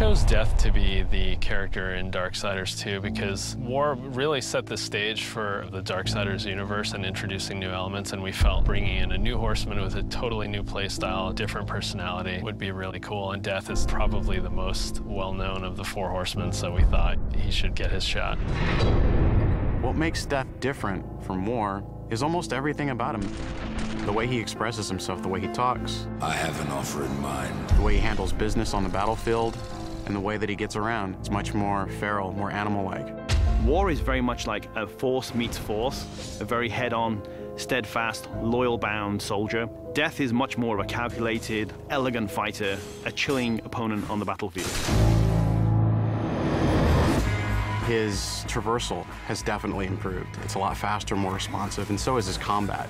chose Death to be the character in Darksiders 2 because War really set the stage for the Darksiders universe and introducing new elements, and we felt bringing in a new horseman with a totally new playstyle, a different personality would be really cool, and Death is probably the most well-known of the four horsemen, so we thought he should get his shot. What makes Death different from War is almost everything about him. The way he expresses himself, the way he talks. I have an offer in mind. The way he handles business on the battlefield, and the way that he gets around. It's much more feral, more animal-like. War is very much like a force meets force, a very head-on, steadfast, loyal-bound soldier. Death is much more of a calculated, elegant fighter, a chilling opponent on the battlefield. His traversal has definitely improved. It's a lot faster, more responsive, and so is his combat.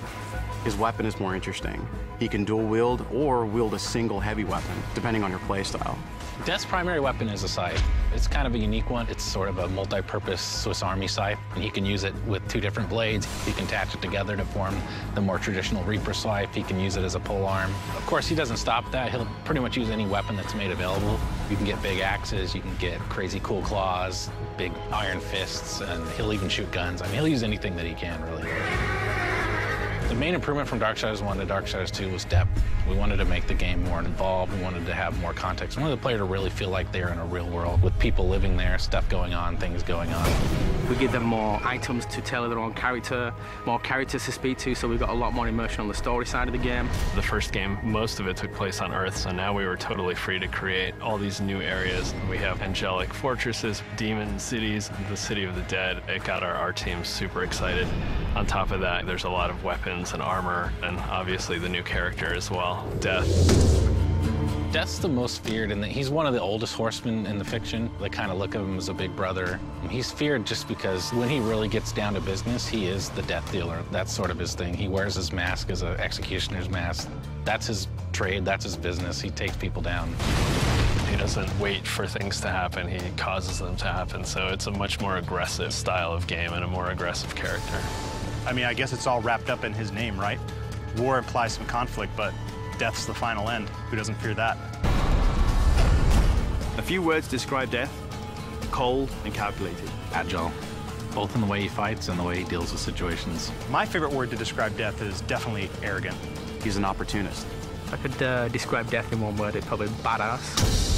His weapon is more interesting. He can dual wield or wield a single heavy weapon, depending on your playstyle. Death's primary weapon is a scythe. It's kind of a unique one. It's sort of a multi-purpose Swiss Army scythe. And he can use it with two different blades. He can attach it together to form the more traditional Reaper scythe. He can use it as a pole arm. Of course, he doesn't stop that. He'll pretty much use any weapon that's made available. You can get big axes, you can get crazy cool claws, big iron fists, and he'll even shoot guns. I mean, he'll use anything that he can, really. The main improvement from Darksiders 1 to Darksiders 2 was depth. We wanted to make the game more involved. We wanted to have more context. We wanted the player to really feel like they're in a real world with people living there, stuff going on, things going on. We give them more items to tailor their own character, more characters to speak to, so we've got a lot more immersion on the story side of the game. The first game, most of it took place on Earth, so now we were totally free to create all these new areas. We have angelic fortresses, demon cities, the city of the dead. It got our team super excited. On top of that, there's a lot of weapons and armor, and obviously the new character as well, Death. Death's the most feared, and he's one of the oldest horsemen in the fiction. They kind of look at him as a big brother. He's feared just because when he really gets down to business, he is the death dealer. That's sort of his thing. He wears his mask as an executioner's mask. That's his trade, that's his business. He takes people down. He doesn't wait for things to happen, he causes them to happen. So it's a much more aggressive style of game and a more aggressive character. I mean, I guess it's all wrapped up in his name, right? War implies some conflict, but Death's the final end. Who doesn't fear that? A few words describe Death: cold and calculated. Agile, both in the way he fights and the way he deals with situations. My favorite word to describe Death is definitely arrogant. He's an opportunist. If I could describe Death in one word, it'd probably be badass.